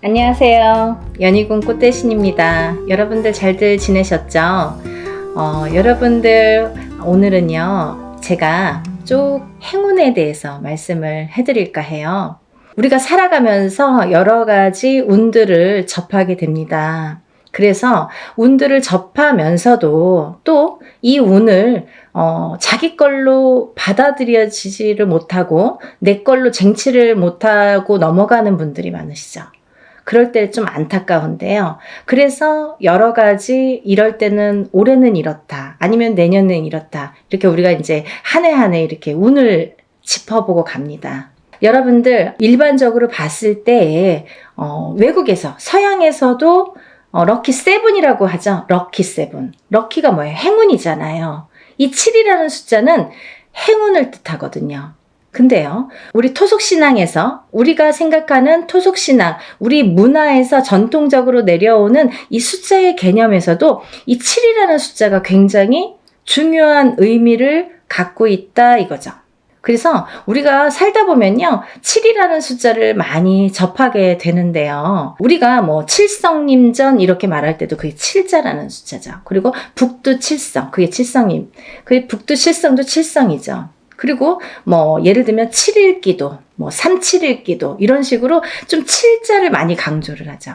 안녕하세요. 연희군 꽃대신입니다. 여러분들 잘들 지내셨죠? 여러분들 오늘은요 제가 쭉 행운에 대해서 말씀을 해드릴까 해요. 우리가 살아가면서 여러 가지 운들을 접하게 됩니다. 그래서 운들을 접하면서도 또 이 운을 자기 걸로 받아들여지지를 못하고 내 걸로 쟁취를 못하고 넘어가는 분들이 많으시죠. 그럴 때 좀 안타까운데요. 그래서 여러 가지 이럴 때는 올해는 이렇다. 아니면 내년은 이렇다. 이렇게 우리가 이제 한 해 한 해 이렇게 운을 짚어보고 갑니다. 여러분들 일반적으로 봤을 때 외국에서 서양에서도 럭키 세븐이라고 하죠. 럭키 세븐. 럭키가 뭐예요? 행운이잖아요. 이 7이라는 숫자는 행운을 뜻하거든요. 근데요, 우리 토속신앙에서 우리가 생각하는 토속신앙, 우리 문화에서 전통적으로 내려오는 이 숫자의 개념에서도 이 7이라는 숫자가 굉장히 중요한 의미를 갖고 있다 이거죠. 그래서 우리가 살다 보면요 7이라는 숫자를 많이 접하게 되는데요. 우리가 뭐 칠성님전 이렇게 말할 때도 그게 7자라는 숫자죠. 그리고 북두 칠성, 그게 칠성님, 그게 북두 칠성도 칠성이죠. 그리고 뭐 예를 들면 7일기도, 뭐 371기도 이런 식으로 좀 7자를 많이 강조를 하죠.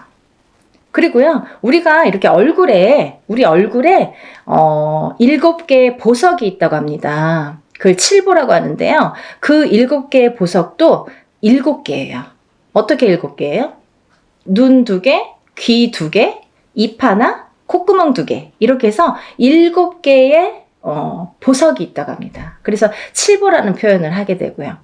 그리고요 우리가 이렇게 우리 얼굴에 7개의 보석이 있다고 합니다. 그걸 칠보라고 하는데요. 그 7개의 보석도 7개예요. 어떻게 7개예요? 눈 2개, 귀 2개, 입 하나, 콧구멍 2개 이렇게 해서 7개의 보석이 있다고 합니다. 그래서 칠보라는 표현을 하게 되고요.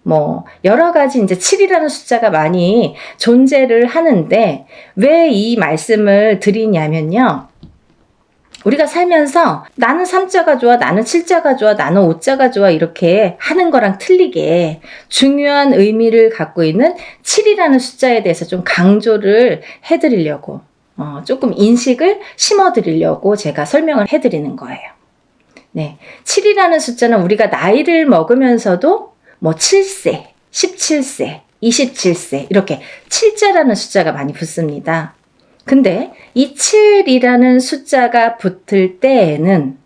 뭐 여러 가지 이제 7이라는 숫자가 많이 존재를 하는데 왜 이 말씀을 드리냐면요. 우리가 살면서 나는 3자가 좋아, 나는 7자가 좋아, 나는 5자가 좋아 이렇게 하는 거랑 틀리게 중요한 의미를 갖고 있는 7이라는 숫자에 대해서 좀 강조를 해드리려고 조금 인식을 심어드리려고 제가 설명을 해드리는 거예요. 네, 7이라는 숫자는 우리가 나이를 먹으면서도 뭐 7세, 17세, 27세 이렇게 7자라는 숫자가 많이 붙습니다. 근데 이 7이라는 숫자가 붙을 때에는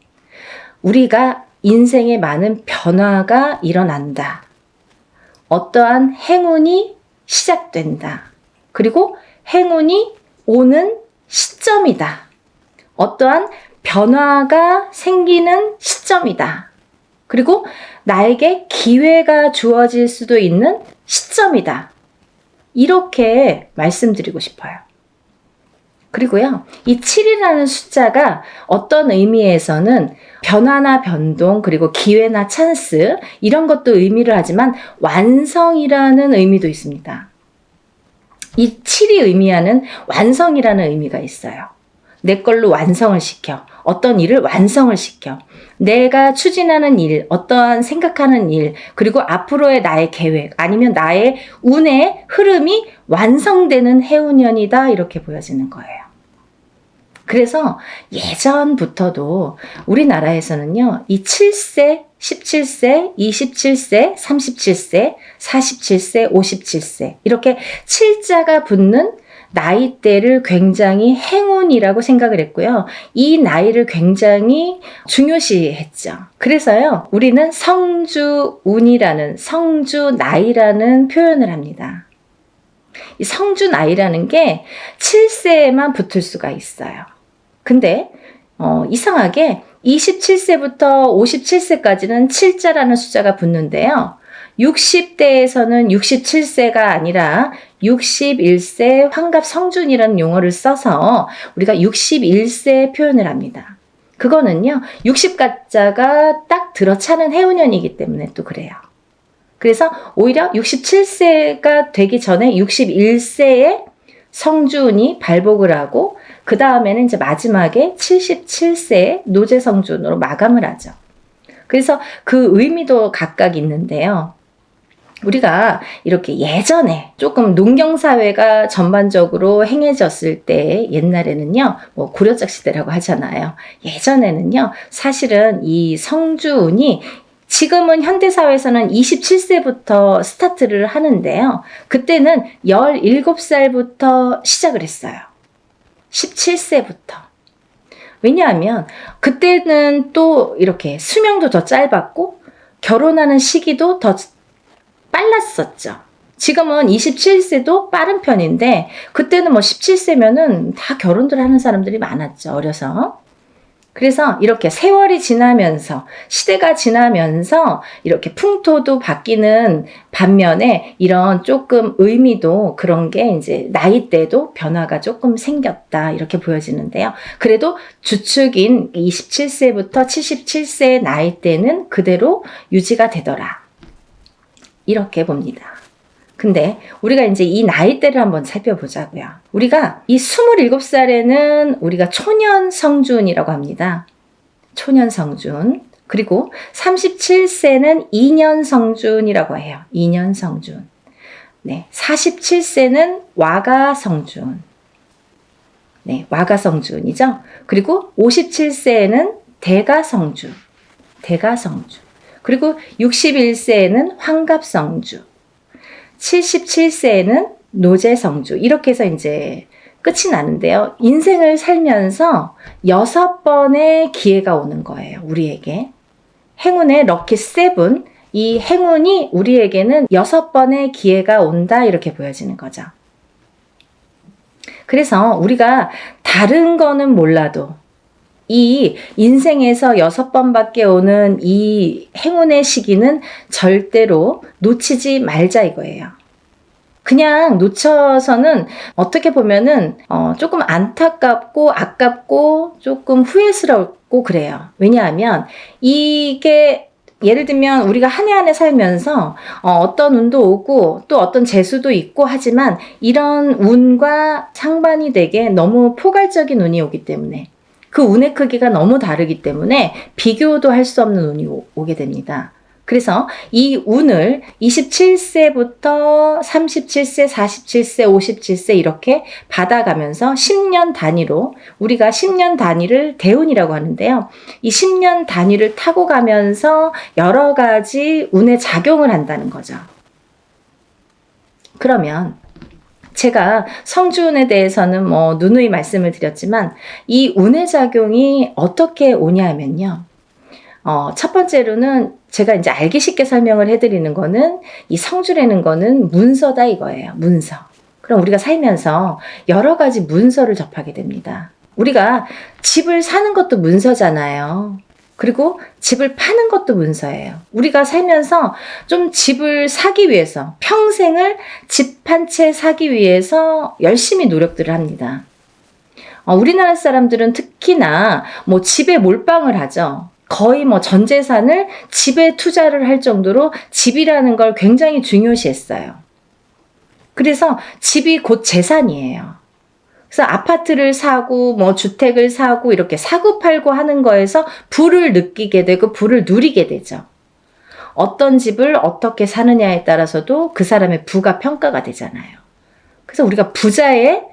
우리가 인생에 많은 변화가 일어난다. 어떠한 행운이 시작된다. 그리고 행운이 오는 시점이다. 어떠한 변화가 생기는 시점이다. 그리고 나에게 기회가 주어질 수도 있는 시점이다. 이렇게 말씀드리고 싶어요. 그리고요, 이 7이라는 숫자가 어떤 의미에서는 변화나 변동, 그리고 기회나 찬스, 이런 것도 의미를 하지만 완성이라는 의미도 있습니다. 이 7이 의미하는 완성이라는 의미가 있어요. 내 걸로 완성을 시켜. 어떤 일을 완성을 시켜. 내가 추진하는 일, 어떠한 생각하는 일, 그리고 앞으로의 나의 계획, 아니면 나의 운의 흐름이 완성되는 해운년이다 이렇게 보여지는 거예요. 그래서 예전부터도 우리나라에서는요, 이 7세, 17세, 27세, 37세, 47세, 57세 이렇게 7자가 붙는 나이대를 굉장히 행운이라고 생각을 했고요. 이 나이를 굉장히 중요시했죠. 그래서요, 우리는 성주운이라는, 성주나이라는 표현을 합니다. 이 성주나이라는 게 7세에만 붙을 수가 있어요. 근데 이상하게 27세부터 57세까지는 7자라는 숫자가 붙는데요. 60대에서는 67세가 아니라 61세 환갑 성준이라는 용어를 써서 우리가 61세 표현을 합니다. 그거는요, 60가짜가 딱 들어차는 해운년이기 때문에 또 그래요. 그래서 오히려 67세가 되기 전에 61세에 성준이 발복을 하고 그 다음에는 이제 마지막에 77세에 노제성준으로 마감을 하죠. 그래서 그 의미도 각각 있는데요. 우리가 이렇게 예전에 조금 농경사회가 전반적으로 행해졌을 때 옛날에는요, 뭐 고려짝 시대라고 하잖아요. 예전에는요, 사실은 이 성주운이 지금은 현대사회에서는 27세부터 스타트를 하는데요. 그때는 17살부터 시작을 했어요. 17세부터. 왜냐하면 그때는 또 이렇게 수명도 더 짧았고 결혼하는 시기도 더 빨랐었죠. 지금은 27세도 빠른 편인데 그때는 뭐 17세면은 다 결혼들 하는 사람들이 많았죠. 어려서. 그래서 이렇게 세월이 지나면서 시대가 지나면서 이렇게 풍토도 바뀌는 반면에 이런 조금 의미도 그런 게 이제 나이대도 변화가 조금 생겼다 이렇게 보여지는데요. 그래도 주축인 27세부터 77세 나이대는 그대로 유지가 되더라. 이렇게 봅니다. 근데 우리가 이제 이 나이대를 한번 살펴보자고요. 우리가 이 27살에는 우리가 초년성준이라고 합니다. 초년성준. 그리고 37세는 2년성준이라고 해요. 2년성준. 네, 47세는 와가성준. 네, 와가성준이죠. 그리고 57세에는 대가성준. 대가성준. 그리고 61세에는 환갑성준. 77세에는 노제성주. 이렇게 해서 이제 끝이 나는데요. 인생을 살면서 6번의 기회가 오는 거예요. 우리에게. 행운의 럭키 7. 이 행운이 우리에게는 6번의 기회가 온다. 이렇게 보여지는 거죠. 그래서 우리가 다른 거는 몰라도 이 인생에서 6번밖에 오는 이 행운의 시기는 절대로 놓치지 말자 이거예요. 그냥 놓쳐서는 어떻게 보면은 조금 안타깝고 아깝고 조금 후회스럽고 그래요. 왜냐하면 이게 예를 들면 우리가 한 해 한 해 살면서 어떤 운도 오고 또 어떤 재수도 있고 하지만 이런 운과 상반이 되게 너무 포괄적인 운이 오기 때문에 그 운의 크기가 너무 다르기 때문에 비교도 할 수 없는 운이 오게 됩니다. 그래서 이 운을 27세부터 37세, 47세, 57세 이렇게 받아가면서 10년 단위로 우리가 10년 단위를 대운이라고 하는데요. 이 10년 단위를 타고 가면서 여러 가지 운에 작용을 한다는 거죠. 그러면 제가 성주운에 대해서는 뭐 누누이 말씀을 드렸지만 이 운의 작용이 어떻게 오냐면요. 첫 번째로는 제가 이제 알기 쉽게 설명을 해드리는 거는 이 성주라는 거는 문서다 이거예요. 문서. 그럼 우리가 살면서 여러 가지 문서를 접하게 됩니다. 우리가 집을 사는 것도 문서잖아요. 그리고 집을 파는 것도 문서예요. 우리가 살면서 좀 집을 사기 위해서 평생을 집 한 채 사기 위해서 열심히 노력들을 합니다. 우리나라 사람들은 특히나 뭐 집에 몰빵을 하죠. 거의 뭐 전 재산을 집에 투자를 할 정도로 집이라는 걸 굉장히 중요시했어요. 그래서 집이 곧 재산이에요. 그래서 아파트를 사고 뭐 주택을 사고 이렇게 사고 팔고 하는 거에서 부를 느끼게 되고 부를 누리게 되죠. 어떤 집을 어떻게 사느냐에 따라서도 그 사람의 부가 평가가 되잖아요. 그래서 우리가 부자에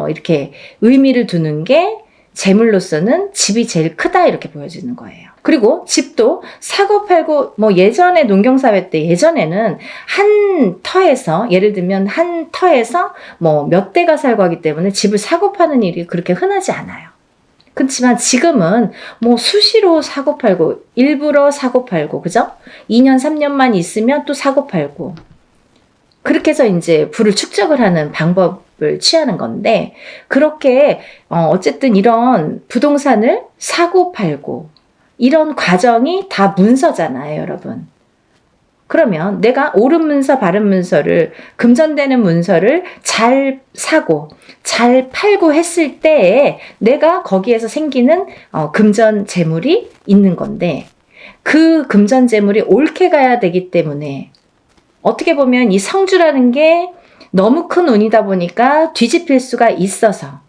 이렇게 의미를 두는 게 재물로서는 집이 제일 크다 이렇게 보여지는 거예요. 그리고 집도 사고 팔고 뭐 예전에 농경사회 때 예전에는 한 터에서 예를 들면 한 터에서 뭐 몇 대가 살고 하기 때문에 집을 사고 파는 일이 그렇게 흔하지 않아요. 그렇지만 지금은 뭐 수시로 사고 팔고 일부러 사고 팔고 그죠? 2년 3년만 있으면 또 사고 팔고 그렇게 해서 이제 부를 축적을 하는 방법을 취하는 건데 그렇게 어쨌든 이런 부동산을 사고 팔고 이런 과정이 다 문서잖아요, 여러분. 그러면 내가 옳은 문서, 바른 문서를 금전되는 문서를 잘 사고 잘 팔고 했을 때에 내가 거기에서 생기는 금전 재물이 있는 건데 그 금전 재물이 옳게 가야 되기 때문에 어떻게 보면 이 성주라는 게 너무 큰 운이다 보니까 뒤집힐 수가 있어서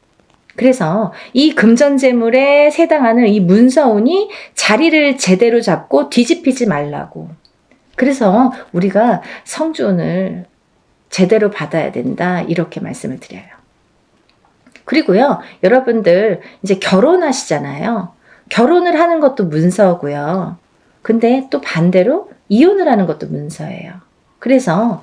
그래서 이 금전재물에 해당하는 이 문서운이 자리를 제대로 잡고 뒤집히지 말라고 그래서 우리가 성주운을 제대로 받아야 된다 이렇게 말씀을 드려요. 그리고요 여러분들 이제 결혼하시잖아요. 결혼을 하는 것도 문서고요. 근데 또 반대로 이혼을 하는 것도 문서예요. 그래서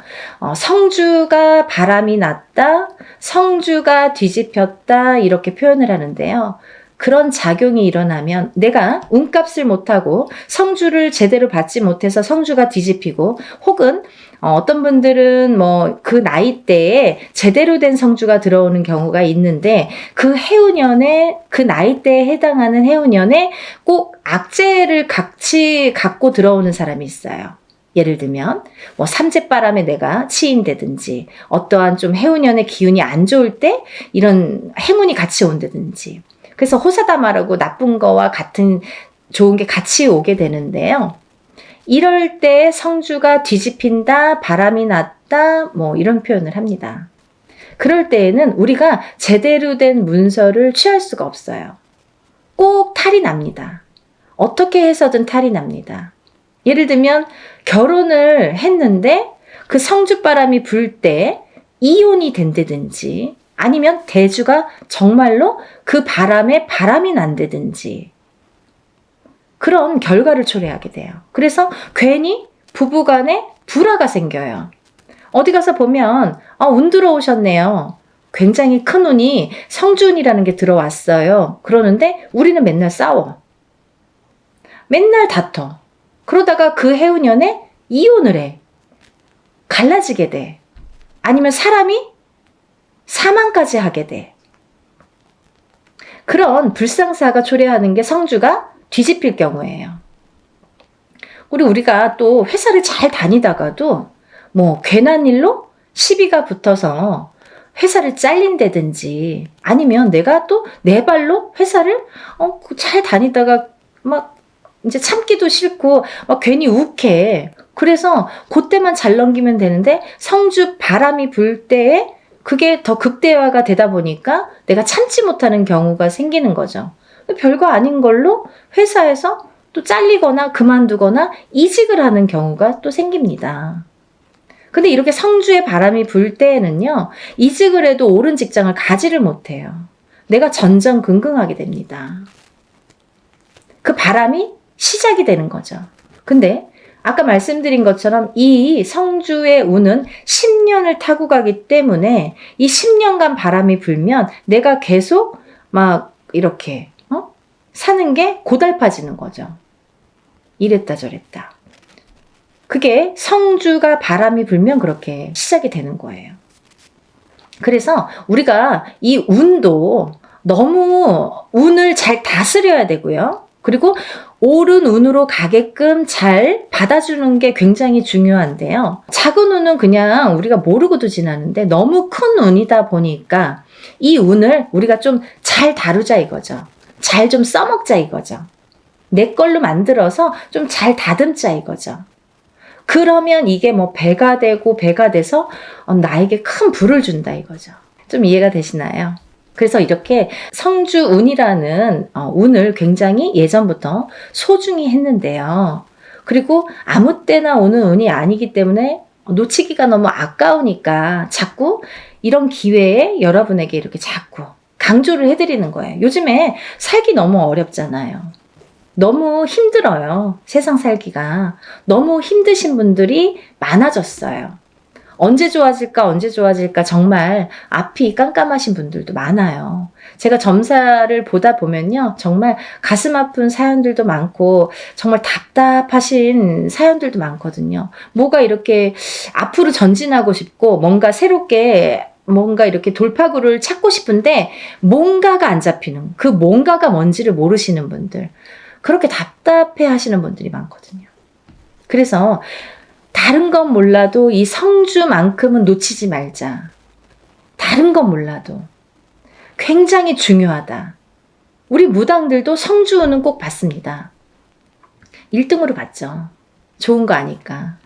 성주가 바람이 났다, 성주가 뒤집혔다 이렇게 표현을 하는데요. 그런 작용이 일어나면 내가 운값을 못하고 성주를 제대로 받지 못해서 성주가 뒤집히고, 혹은 어떤 분들은 뭐 그 나이대에 제대로 된 성주가 들어오는 경우가 있는데, 그 해운년에, 그 나이대에 해당하는 해운년에 꼭 악재를 같이 갖고 들어오는 사람이 있어요. 예를 들면 뭐 삼재바람에 내가 치인다든지, 어떠한 좀 해운년의 기운이 안 좋을 때 이런 행운이 같이 온다든지, 그래서 호사다마라고 나쁜 거와 같은 좋은 게 같이 오게 되는데요. 이럴 때 성주가 뒤집힌다, 바람이 났다, 뭐 이런 표현을 합니다. 그럴 때에는 우리가 제대로 된 문서를 취할 수가 없어요. 꼭 탈이 납니다. 어떻게 해서든 탈이 납니다. 예를 들면 결혼을 했는데 그 성주바람이 불 때 이혼이 된다든지, 아니면 대주가 정말로 그 바람에 바람이 난다든지, 그런 결과를 초래하게 돼요. 그래서 괜히 부부간에 불화가 생겨요. 어디 가서 보면 운 들어오셨네요. 굉장히 큰 운이 성주운이라는 게 들어왔어요. 그러는데 우리는 맨날 싸워. 맨날 다퉈. 그러다가 그 해운년에 이혼을 해. 갈라지게 돼. 아니면 사람이 사망까지 하게 돼. 그런 불상사가 초래하는 게 성주가 뒤집힐 경우예요. 우리가 또 회사를 잘 다니다가도 뭐 괜한 일로 시비가 붙어서 회사를 잘린다든지, 아니면 내가 또 내 발로 회사를 잘 다니다가 막 이제 참기도 싫고 막 괜히 욱해. 그래서 그때만 잘 넘기면 되는데 성주 바람이 불 때에 그게 더 극대화가 되다 보니까 내가 참지 못하는 경우가 생기는 거죠. 별거 아닌 걸로 회사에서 또 잘리거나 그만두거나 이직을 하는 경우가 또 생깁니다. 근데 이렇게 성주의 바람이 불 때에는요, 이직을 해도 옳은 직장을 가지를 못해요. 내가 전전긍긍하게 됩니다. 그 바람이 시작이 되는 거죠. 근데 아까 말씀드린 것처럼 이 성주의 운은 10년을 타고 가기 때문에 이 10년간 바람이 불면 내가 계속 막 이렇게 사는 게 고달파지는 거죠. 이랬다 저랬다. 그게 성주가 바람이 불면 그렇게 시작이 되는 거예요. 그래서 우리가 이 운도 너무 운을 잘 다스려야 되고요. 그리고 옳은 운으로 가게끔 잘 받아주는 게 굉장히 중요한데요. 작은 운은 그냥 우리가 모르고도 지나는데, 너무 큰 운이다 보니까 이 운을 우리가 좀 잘 다루자 이거죠. 잘 좀 써먹자 이거죠. 내 걸로 만들어서 좀 잘 다듬자 이거죠. 그러면 이게 뭐 배가 되고 배가 돼서 나에게 큰 부를 준다 이거죠. 좀 이해가 되시나요? 그래서 이렇게 성주운이라는 운을 굉장히 예전부터 소중히 했는데요. 그리고 아무 때나 오는 운이 아니기 때문에 놓치기가 너무 아까우니까 자꾸 이런 기회에 여러분에게 이렇게 자꾸 강조를 해드리는 거예요. 요즘에 살기 너무 어렵잖아요. 너무 힘들어요. 세상 살기가. 너무 힘드신 분들이 많아졌어요. 언제 좋아질까 언제 좋아질까 정말 앞이 깜깜하신 분들도 많아요. 제가 점사를 보다 보면요, 정말 가슴 아픈 사연들도 많고 정말 답답하신 사연들도 많거든요. 뭐가 이렇게 앞으로 전진하고 싶고 뭔가 새롭게 뭔가 이렇게 돌파구를 찾고 싶은데 뭔가가 안 잡히는, 그 뭔가가 뭔지를 모르시는 분들, 그렇게 답답해 하시는 분들이 많거든요. 그래서 다른 건 몰라도 이 성주만큼은 놓치지 말자. 다른 건 몰라도 굉장히 중요하다. 우리 무당들도 성주는 꼭 받습니다. 1등으로 받죠. 좋은 거 아니까.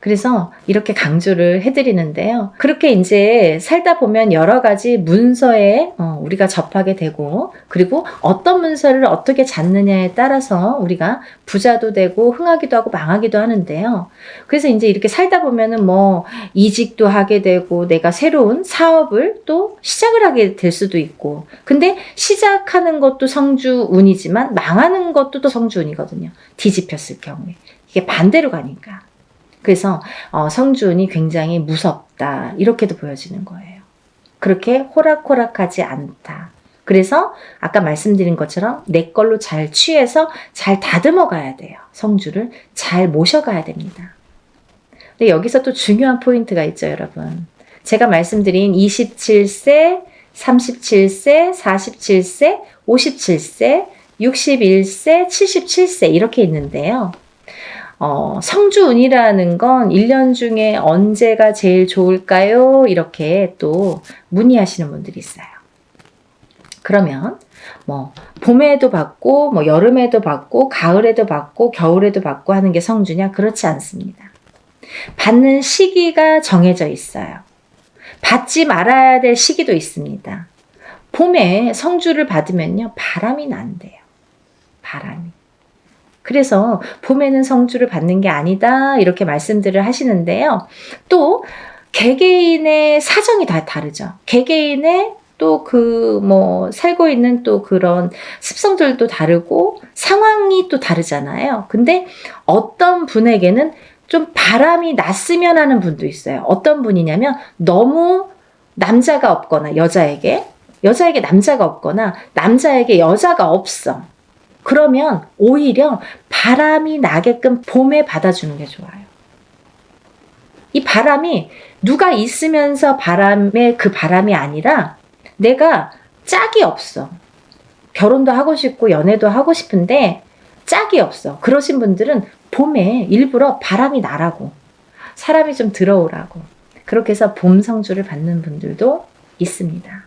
그래서 이렇게 강조를 해드리는데요. 그렇게 이제 살다 보면 여러 가지 문서에 우리가 접하게 되고, 그리고 어떤 문서를 어떻게 잡느냐에 따라서 우리가 부자도 되고 흥하기도 하고 망하기도 하는데요. 그래서 이제 이렇게 살다 보면은 뭐 이직도 하게 되고, 내가 새로운 사업을 또 시작을 하게 될 수도 있고, 근데 시작하는 것도 성주운이지만 망하는 것도 또 성주운이거든요. 뒤집혔을 경우에. 이게 반대로 가니까. 그래서 성주운이 굉장히 무섭다, 이렇게도 보여지는 거예요. 그렇게 호락호락하지 않다. 그래서 아까 말씀드린 것처럼 내 걸로 잘 취해서 잘 다듬어 가야 돼요. 성주를 잘 모셔가야 됩니다. 근데 여기서 또 중요한 포인트가 있죠, 여러분. 제가 말씀드린 27세, 37세, 47세, 57세, 61세, 77세 이렇게 있는데요. 성주운이라는 건 1년 중에 언제가 제일 좋을까요? 이렇게 또 문의하시는 분들이 있어요. 그러면 뭐 봄에도 받고 뭐 여름에도 받고 가을에도 받고 겨울에도 받고 하는 게 성주냐? 그렇지 않습니다. 받는 시기가 정해져 있어요. 받지 말아야 될 시기도 있습니다. 봄에 성주를 받으면요, 바람이 난대요. 바람이. 그래서 봄에는 성주를 받는 게 아니다, 이렇게 말씀들을 하시는데요. 또 개개인의 사정이 다 다르죠. 개개인의 또 살고 있는 또 그런 습성들도 다르고 상황이 또 다르잖아요. 근데 어떤 분에게는 좀 바람이 났으면 하는 분도 있어요. 어떤 분이냐면 너무 남자가 없거나 여자에게 남자가 없거나 남자에게 여자가 없어. 그러면 오히려 바람이 나게끔 봄에 받아주는 게 좋아요. 이 바람이 누가 있으면서 바람의 그 바람이 아니라 내가 짝이 없어. 결혼도 하고 싶고 연애도 하고 싶은데 짝이 없어. 그러신 분들은 봄에 일부러 바람이 나라고, 사람이 좀 들어오라고, 그렇게 해서 봄 성주를 받는 분들도 있습니다.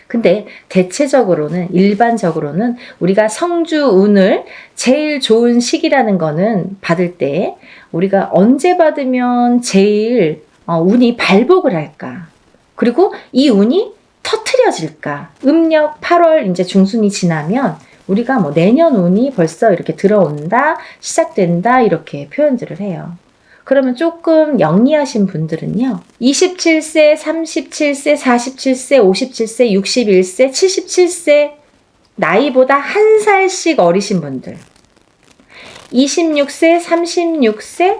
근데 대체적으로는, 일반적으로는 우리가 성주운을 제일 좋은 시기라는 거는 받을 때 우리가 언제 받으면 제일 운이 발복을 할까? 그리고 이 운이 터트려질까? 음력 8월 이제 중순이 지나면 우리가 뭐 내년 운이 벌써 이렇게 들어온다, 시작된다, 이렇게 표현들을 해요. 그러면 조금 영리하신 분들은요, 27세, 37세, 47세, 57세, 61세, 77세 나이보다 한 살씩 어리신 분들, 26세, 36세,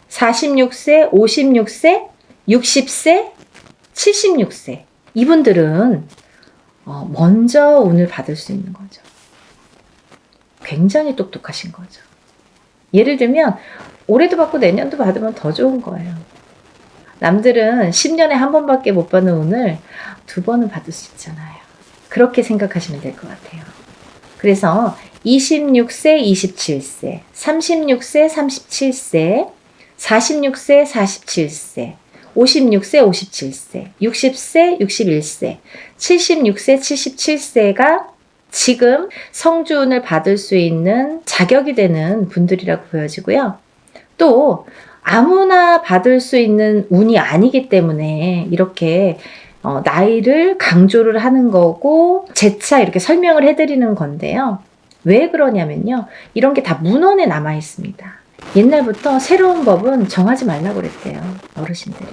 46세, 56세, 60세, 76세 이분들은 먼저 운을 받을 수 있는 거죠. 굉장히 똑똑하신 거죠. 예를 들면 올해도 받고 내년도 받으면 더 좋은 거예요. 남들은 10년에 한 번밖에 못 받는 운을 2번은 받을 수 있잖아요. 그렇게 생각하시면 될 것 같아요. 그래서 26세, 27세, 36세, 37세, 46세, 47세, 56세, 57세, 60세, 61세, 76세, 77세가 지금 성주운을 받을 수 있는 자격이 되는 분들이라고 보여지고요. 또 아무나 받을 수 있는 운이 아니기 때문에 이렇게 나이를 강조를 하는 거고 재차 이렇게 설명을 해드리는 건데요. 왜 그러냐면요, 이런 게 다 문헌에 남아 있습니다. 옛날부터 새로운 법은 정하지 말라고 그랬대요, 어르신들이.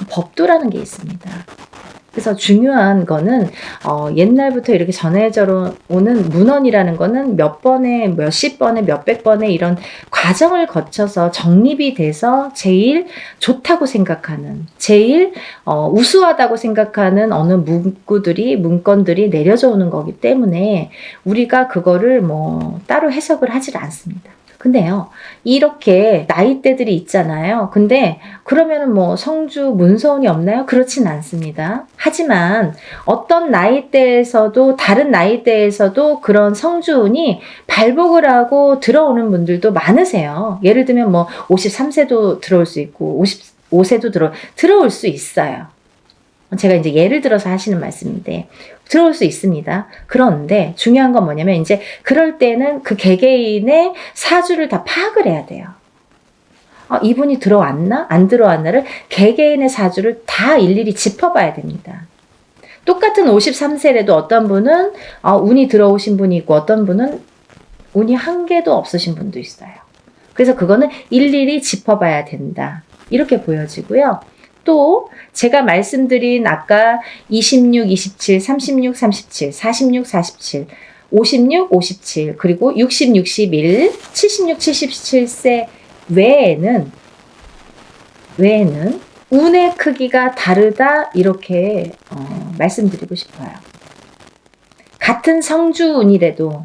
법도라는 게 있습니다. 그래서 중요한 거는 옛날부터 이렇게 전해져 오는 문헌이라는 거는 몇 번에, 몇십 번에, 몇백 번에 이런 과정을 거쳐서 정립이 돼서 제일 좋다고 생각하는, 제일 우수하다고 생각하는 어느 문건들이 내려져 오는 거기 때문에 우리가 그거를 뭐 따로 해석을 하질 않습니다. 근데요, 이렇게 나이대들이 있잖아요. 근데 그러면은 뭐 성주 문서운이 없나요? 그렇진 않습니다. 하지만 어떤 나이대에서도, 다른 나이대에서도 그런 성주운이 발복을 하고 들어오는 분들도 많으세요. 예를 들면 뭐 53세도 들어올 수 있고 55세도 들어올 수 있어요. 제가 이제 예를 들어서 하시는 말씀인데 들어올 수 있습니다. 그런데 중요한 건 뭐냐면 이제 그럴 때는 그 개개인의 사주를 다 파악을 해야 돼요. 이분이 들어왔나? 안 들어왔나를 개개인의 사주를 다 일일이 짚어봐야 됩니다. 똑같은 53세라도 어떤 분은 운이 들어오신 분이 있고 어떤 분은 운이 한 개도 없으신 분도 있어요. 그래서 그거는 일일이 짚어봐야 된다. 이렇게 보여지고요. 또 제가 말씀드린 아까 26, 27, 36, 37, 46, 47, 56, 57, 그리고 60, 61, 76, 77세 외에는 운의 크기가 다르다 이렇게 말씀드리고 싶어요. 같은 성주운이라도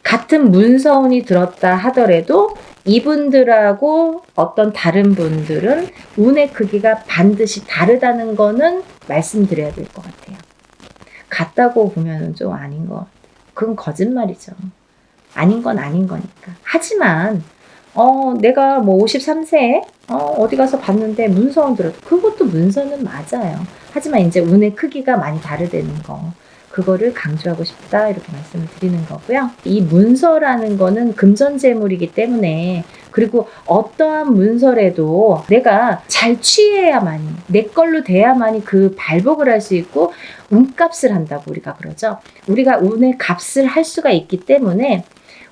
같은 문서운이 들었다 하더라도 이분들하고 어떤 다른 분들은 운의 크기가 반드시 다르다는 거는 말씀드려야 될 것 같아요. 같다고 보면 좀 아닌 거. 그건 거짓말이죠. 아닌 건 아닌 거니까. 하지만 내가 뭐 53세에 어디 가서 봤는데 문서운 들었다. 그것도 문서는 맞아요. 하지만 이제 운의 크기가 많이 다르다는 거. 그거를 강조하고 싶다 이렇게 말씀을 드리는 거고요. 이 문서라는 거는 금전재물이기 때문에 그리고 어떠한 문서라도 내가 잘 취해야만이 내 걸로 돼야만이 그 발복을 할 수 있고 운값을 한다고 우리가 그러죠. 우리가 운의 값을 할 수가 있기 때문에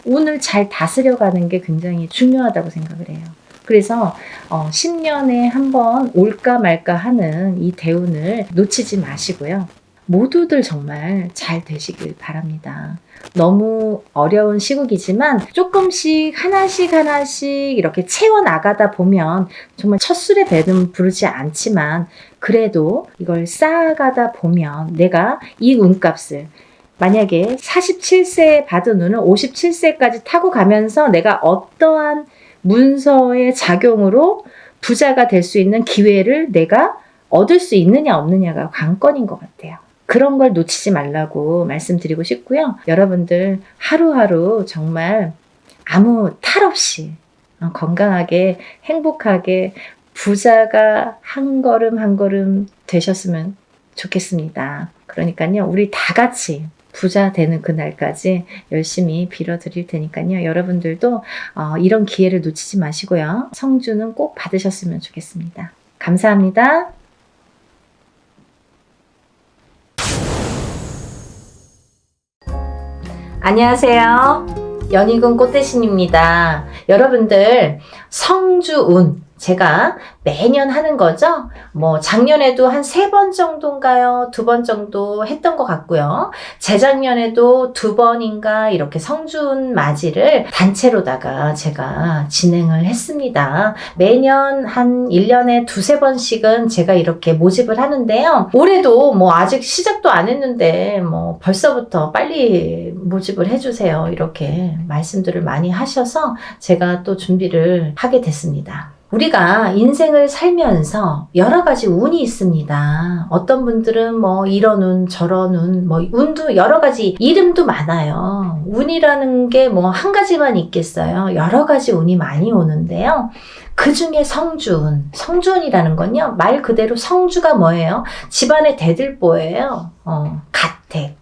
운을 잘 다스려가는 게 굉장히 중요하다고 생각을 해요. 그래서 10년에 한 번 올까 말까 하는 이 대운을 놓치지 마시고요. 모두들 정말 잘 되시길 바랍니다. 너무 어려운 시국이지만 조금씩 하나씩 이렇게 채워나가다 보면 정말 첫술에 배는 부르지 않지만 그래도 이걸 쌓아가다 보면 내가 이 운값을 만약에 47세에 받은 운을 57세까지 타고 가면서 내가 어떠한 문서의 작용으로 부자가 될 수 있는 기회를 내가 얻을 수 있느냐 없느냐가 관건인 것 같아요. 그런 걸 놓치지 말라고 말씀드리고 싶고요. 여러분들 하루하루 정말 아무 탈 없이 건강하게 행복하게 부자가 한 걸음 한 걸음 되셨으면 좋겠습니다. 그러니까요. 우리 다 같이 부자 되는 그날까지 열심히 빌어드릴 테니까요. 여러분들도 이런 기회를 놓치지 마시고요. 성주는 꼭 받으셨으면 좋겠습니다. 감사합니다. 안녕하세요. 연희군 꽃대신입니다. 여러분들 성주운 제가 매년 하는 거죠. 뭐 작년에도 한 3번 정도인가요? 2번 정도 했던 것 같고요. 재작년에도 2번인가 이렇게 성주운 맞이를 단체로다가 제가 진행을 했습니다. 매년 한 1년에 2-3번씩은 제가 이렇게 모집을 하는데요. 올해도 뭐 아직 시작도 안 했는데 뭐 벌써부터 빨리 모집을 해주세요. 이렇게 말씀들을 많이 하셔서 제가 또 준비를 하게 됐습니다. 우리가 인생을 살면서 여러 가지 운이 있습니다. 어떤 분들은 뭐 이런 운, 저런 운, 뭐 운도 여러 가지 이름도 많아요. 운이라는 게 뭐 한 가지만 있겠어요. 여러 가지 운이 많이 오는데요. 그 중에 성주운, 성주운이라는 건요. 말 그대로 성주가 뭐예요? 집안의 대들보예요. 가택.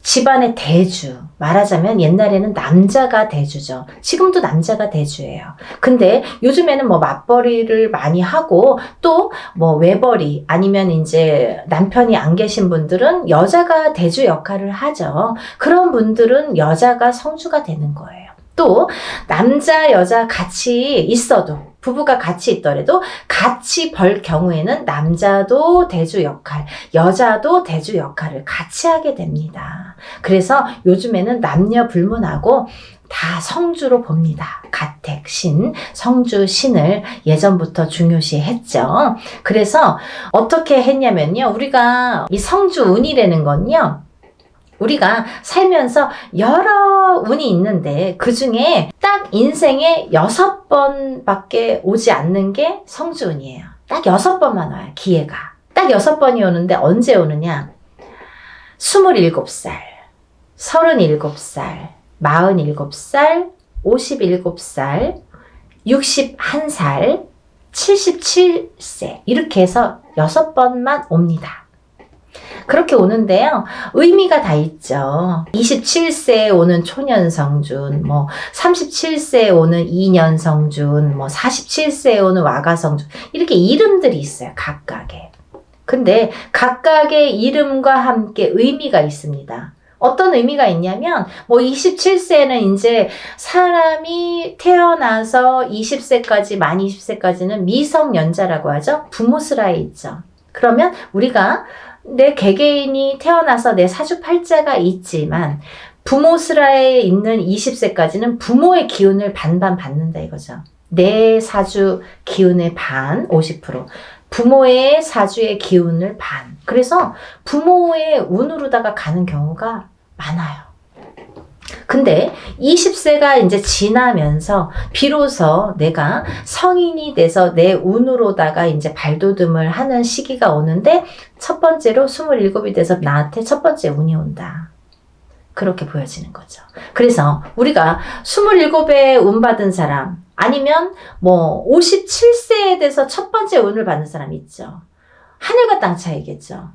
집안의 대주. 말하자면 옛날에는 남자가 대주죠. 지금도 남자가 대주예요. 근데 요즘에는 뭐 맞벌이를 많이 하고 또 뭐 외벌이 아니면 이제 남편이 안 계신 분들은 여자가 대주 역할을 하죠. 그런 분들은 여자가 성주가 되는 거예요. 또 남자 여자 같이 있어도 부부가 같이 있더라도 같이 벌 경우에는 남자도 대주 역할, 여자도 대주 역할을 같이 하게 됩니다. 그래서 요즘에는 남녀 불문하고 다 성주로 봅니다. 가택, 신, 성주, 신을 예전부터 중요시 했죠. 그래서 어떻게 했냐면요. 우리가 이 성주 운이라는 건요. 우리가 살면서 여러 운이 있는데 그 중에 딱 인생에 6번밖에 오지 않는 게 성주운이에요. 딱 6번만 와요. 기회가. 딱 6번이 오는데 언제 오느냐? 27살, 37살, 47살, 57살, 61살, 77세 이렇게 해서 6번만 옵니다. 그렇게 오는데요. 의미가 다 있죠. 27세에 오는 초년성준, 37세에 오는 이년성준, 47세에 오는 와가성준, 이렇게 이름들이 있어요. 각각의. 근데 각각의 이름과 함께 의미가 있습니다. 어떤 의미가 있냐면 27세는 이제 사람이 태어나서 20세까지 만 20세까지는 미성년자라고 하죠. 부모스라에 있죠. 그러면 우리가 내 개개인이 태어나서 내 사주팔자가 있지만 부모스라에 있는 20세까지는 부모의 기운을 반반 받는다 이거죠. 내 사주 기운의 반 50%, 부모의 사주의 기운을 반. 그래서 부모의 운으로다가 가는 경우가 많아요. 근데 20세가 이제 지나면서 비로소 내가 성인이 돼서 내 운으로다가 이제 발돋움을 하는 시기가 오는데 첫 번째로 27이 돼서 나한테 첫 번째 운이 온다. 그렇게 보여지는 거죠. 그래서 우리가 27에 운 받은 사람 아니면 57세에 돼서 첫 번째 운을 받는 사람 있죠. 하늘과 땅 차이겠죠.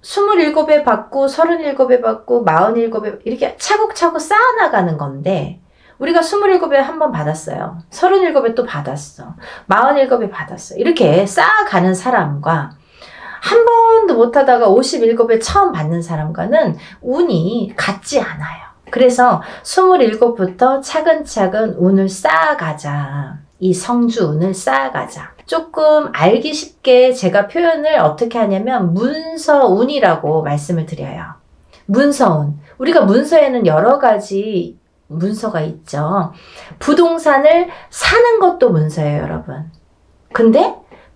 27에 받고 37에 받고 47에 이렇게 차곡차곡 쌓아나가는 건데 우리가 27에 한 번 받았어요. 37에 또 받았어. 47에 받았어. 이렇게 쌓아가는 사람과 한 번도 못하다가 57에 처음 받는 사람과는 운이 같지 않아요. 그래서 27부터 차근차근 운을 쌓아가자. 이 성주운을 쌓아가자. 조금 알기 쉽게 제가 표현을 어떻게 하냐면 문서운이라고 말씀을 드려요. 문서운. 우리가 문서에는 여러 가지 문서가 있죠. 부동산을 사는 것도 문서예요, 여러분. 근데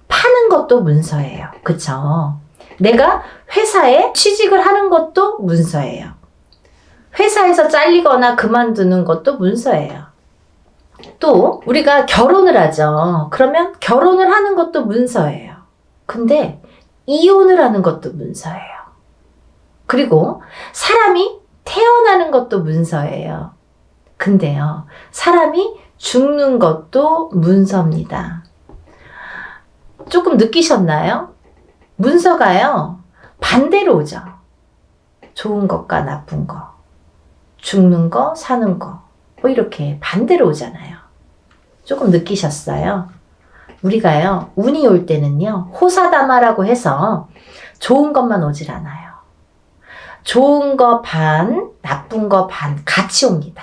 파는 것도 문서예요. 그쵸? 내가 회사에 취직을 하는 것도 문서예요. 회사에서 잘리거나 그만두는 것도 문서예요. 또 우리가 결혼을 하죠. 그러면 결혼을 하는 것도 문서예요. 근데 이혼을 하는 것도 문서예요. 그리고 사람이 태어나는 것도 문서예요. 근데요, 사람이 죽는 것도 문서입니다. 조금 느끼셨나요? 문서가요, 반대로 오죠. 좋은 것과 나쁜 거, 죽는 거, 사는 거, 이렇게 반대로 오잖아요. 조금 느끼셨어요? 우리가요, 운이 올 때는요, 호사다마라고 해서 좋은 것만 오질 않아요. 좋은 거 반, 나쁜 거 반 같이 옵니다.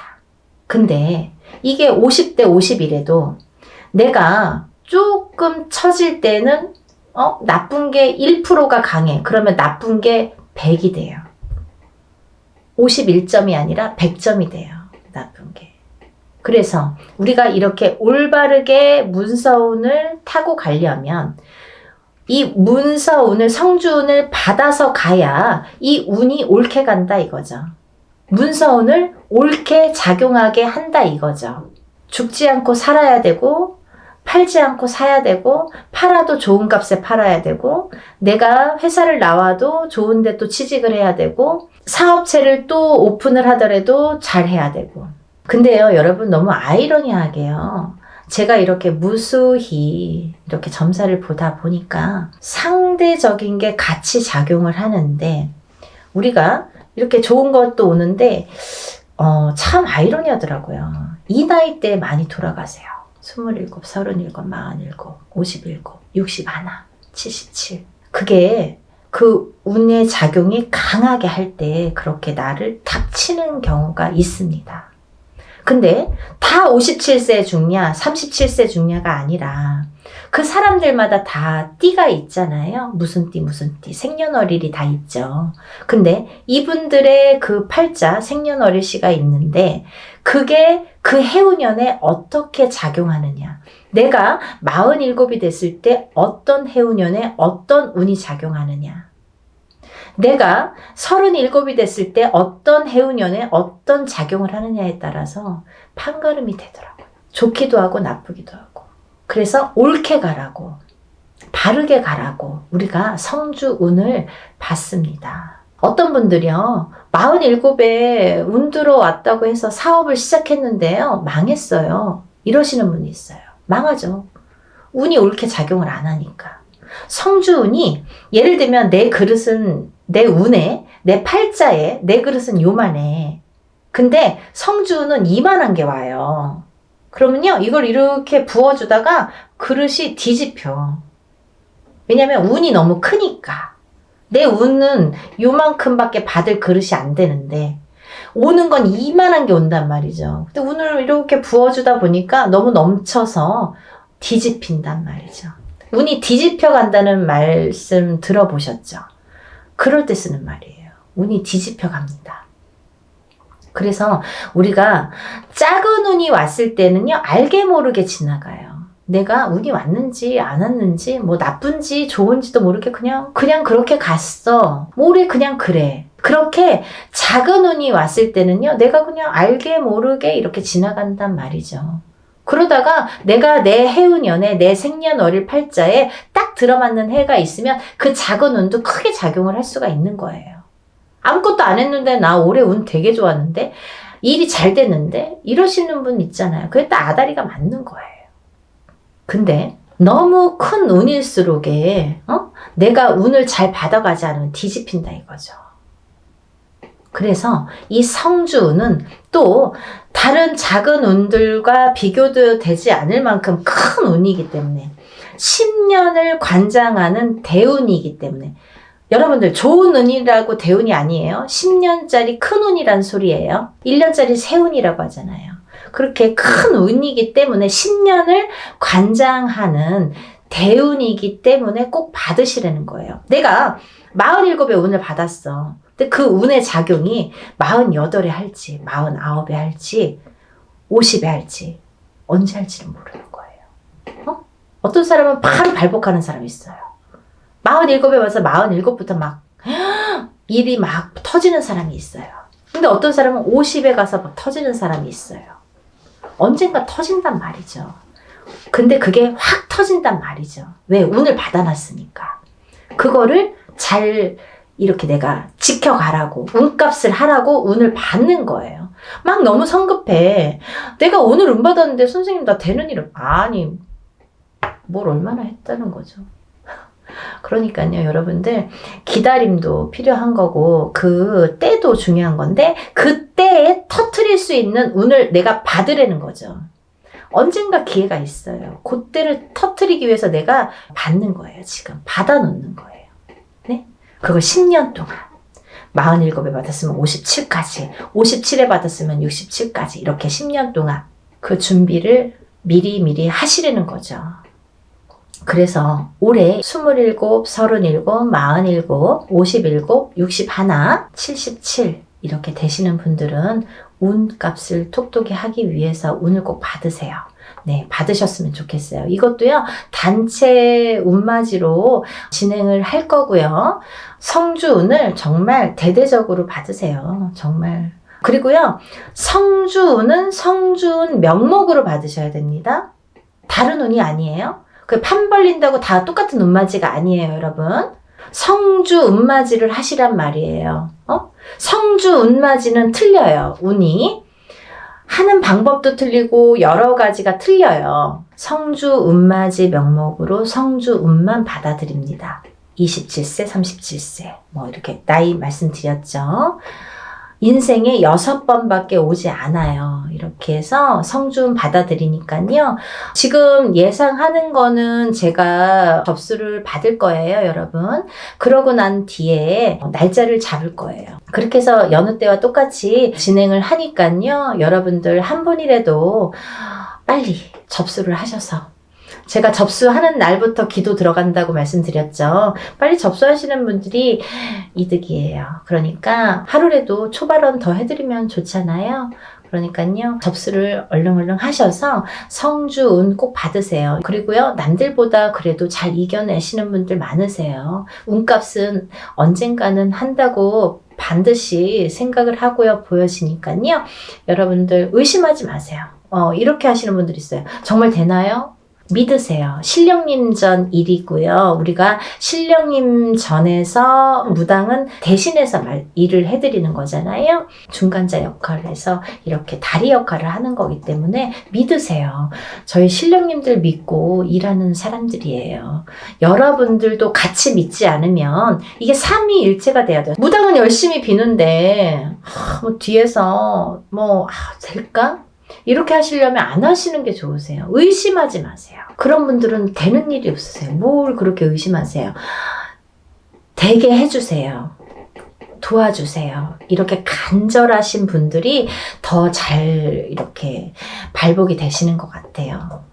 근데 이게 50대 50이래도 내가 조금 처질 때는 나쁜 게 1%가 강해. 그러면 나쁜 게 100이 돼요. 51점이 아니라 100점이 돼요. 나쁜 게. 그래서 우리가 이렇게 올바르게 문서운을 타고 가려면 이 문서운을, 성주운을 받아서 가야 이 운이 옳게 간다 이거죠. 문서운을 옳게 작용하게 한다 이거죠. 죽지 않고 살아야 되고, 팔지 않고 사야 되고, 팔아도 좋은 값에 팔아야 되고, 내가 회사를 나와도 좋은 데 또 취직을 해야 되고, 사업체를 또 오픈을 하더라도 잘 해야 되고. 근데요, 여러분 너무 아이러니하게요. 제가 이렇게 무수히 이렇게 점사를 보다 보니까 상대적인 게 같이 작용을 하는데 우리가 이렇게 좋은 것도 오는데 참 아이러니하더라고요. 이 나이 때 많이 돌아가세요. 27, 37, 47, 57, 61, 77. 그게 그 운의 작용이 강하게 할 때 그렇게 나를 탁 치는 경우가 있습니다. 근데 다 57세 죽냐, 37세 죽냐가 아니라 그 사람들마다 다 띠가 있잖아요. 무슨 띠, 무슨 띠, 생년월일이 다 있죠. 근데 이분들의 그 팔자, 생년월일시가 있는데 그게 그 해운년에 어떻게 작용하느냐. 내가 47이 됐을 때 어떤 해운년에 어떤 운이 작용하느냐. 내가 37이 됐을 때 어떤 해운년에 어떤 작용을 하느냐에 따라서 판가름이 되더라고요. 좋기도 하고 나쁘기도 하고. 그래서 옳게 가라고, 바르게 가라고 우리가 성주운을 받습니다. 어떤 분들이요, 47에 운 들어왔다고 해서 사업을 시작했는데요, 망했어요. 이러시는 분이 있어요. 망하죠. 운이 옳게 작용을 안 하니까. 성주운이 예를 들면 내 그릇은 내 운에 내 팔자에 내 그릇은 요만해. 근데 성주운은 이만한 게 와요. 그러면요 이걸 이렇게 부어주다가 그릇이 뒤집혀. 왜냐면 운이 너무 크니까. 내 운은 요만큼밖에 받을 그릇이 안 되는데 오는 건 이만한 게 온단 말이죠. 근데 운을 이렇게 부어주다 보니까 너무 넘쳐서 뒤집힌단 말이죠. 운이 뒤집혀 간다는 말씀 들어보셨죠? 그럴 때 쓰는 말이에요. 운이 뒤집혀 갑니다. 그래서 우리가 작은 운이 왔을 때는요, 알게 모르게 지나가요. 내가 운이 왔는지 안 왔는지 뭐 나쁜지 좋은지도 모르게 그냥 그렇게 갔어. 모래 그냥 그래. 그렇게 작은 운이 왔을 때는요, 내가 그냥 알게 모르게 이렇게 지나간단 말이죠. 그러다가 내가 내 해운년에 내 생년월일 팔자에 딱 들어맞는 해가 있으면 그 작은 운도 크게 작용을 할 수가 있는 거예요. 아무것도 안 했는데 나 올해 운 되게 좋았는데 일이 잘 됐는데 이러시는 분 있잖아요. 그게 딱 아다리가 맞는 거예요. 근데 너무 큰 운일수록에 내가 운을 잘 받아가지 않으면 뒤집힌다 이거죠. 그래서 이 성주운은 또 다른 작은 운들과 비교도 되지 않을 만큼 큰 운이기 때문에 10년을 관장하는 대운이기 때문에 여러분들 좋은 운이라고 대운이 아니에요. 10년짜리 큰 운이란 소리예요. 1년짜리 새 운이라고 하잖아요. 그렇게 큰 운이기 때문에 10년을 관장하는 대운이기 때문에 꼭 받으시라는 거예요. 내가 47의 운을 받았어. 근데 그 운의 작용이 48에 할지 49에 할지 50에 할지 언제 할지는 모르는 거예요. 어떤 사람은 바로 발복하는 사람이 있어요. 47에 와서 47부터 막 일이 막 터지는 사람이 있어요. 근데 어떤 사람은 50에 가서 막 터지는 사람이 있어요. 언젠가 터진단 말이죠. 근데 그게 확 터진단 말이죠. 왜? 운을 받아놨으니까. 그거를 잘 이렇게 내가 지켜가라고, 운값을 하라고 운을 받는 거예요. 막 너무 성급해. 내가 오늘 운 받았는데 선생님 나 되는 일은 아니 뭘 얼마나 했다는 거죠. 그러니까요 여러분들 기다림도 필요한 거고 그 때도 중요한 건데 그 때에 터트릴 수 있는 운을 내가 받으라는 거죠. 언젠가 기회가 있어요. 그때를 터트리기 위해서 내가 받는 거예요. 지금 받아놓는 거예요. 네? 그걸 10년 동안 47에 받았으면 57까지 57에 받았으면 67까지 이렇게 10년 동안 그 준비를 미리 하시라는 거죠. 그래서 올해 27, 37, 47, 57, 61, 77 이렇게 되시는 분들은 운값을 톡톡히 하기 위해서 운을 꼭 받으세요. 네, 받으셨으면 좋겠어요. 이것도요, 단체 운맞이로 진행을 할 거고요. 성주운을 정말 대대적으로 받으세요. 정말. 그리고요, 성주운은 성주운 명목으로 받으셔야 됩니다. 다른 운이 아니에요. 그 판 벌린다고 다 똑같은 운맞이가 아니에요, 여러분. 성주 운맞이를 하시란 말이에요. 성주 운맞이는 틀려요, 운이. 하는 방법도 틀리고 여러 가지가 틀려요. 성주 운맞이 명목으로 성주 운만 받아들입니다. 27세, 37세 뭐 이렇게 나이 말씀드렸죠. 인생에 6번밖에 오지 않아요. 이렇게 해서 성주운 받아들이니까요. 지금 예상하는 거는 제가 접수를 받을 거예요, 여러분. 그러고 난 뒤에 날짜를 잡을 거예요. 그렇게 해서 여느 때와 똑같이 진행을 하니까요. 여러분들 한 분이라도 빨리 접수를 하셔서 제가 접수하는 날부터 기도 들어간다고 말씀드렸죠. 빨리 접수하시는 분들이 이득이에요. 그러니까 하루라도 초발언 더 해드리면 좋잖아요. 그러니까요. 접수를 얼른 하셔서 성주운 꼭 받으세요. 그리고요. 남들보다 그래도 잘 이겨내시는 분들 많으세요. 운값은 언젠가는 한다고 반드시 생각을 하고요. 보여지니까요. 여러분들 의심하지 마세요. 이렇게 하시는 분들 있어요. 정말 되나요? 믿으세요. 신령님 전 일이고요. 우리가 신령님 전에서 무당은 대신해서 일을 해드리는 거잖아요. 중간자 역할을 해서 이렇게 다리 역할을 하는 거기 때문에 믿으세요. 저희 신령님들 믿고 일하는 사람들이에요. 여러분들도 같이 믿지 않으면 이게 삼위일체가 돼야 돼요. 무당은 열심히 비는데 뭐 뒤에서 될까? 이렇게 하시려면 안 하시는 게 좋으세요. 의심하지 마세요. 그런 분들은 되는 일이 없으세요. 뭘 그렇게 의심하세요. 되게 해주세요. 도와주세요. 이렇게 간절하신 분들이 더 잘 이렇게 발복이 되시는 것 같아요.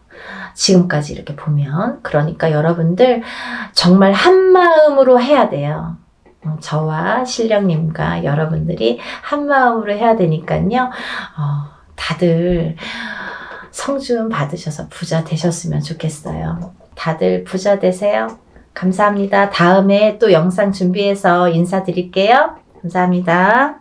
지금까지 이렇게 보면. 그러니까 여러분들 정말 한마음으로 해야 돼요. 저와 신령님과 여러분들이 한마음으로 해야 되니까요. 다들 성준 받으셔서 부자 되셨으면 좋겠어요. 다들 부자 되세요. 감사합니다. 다음에 또 영상 준비해서 인사드릴게요. 감사합니다.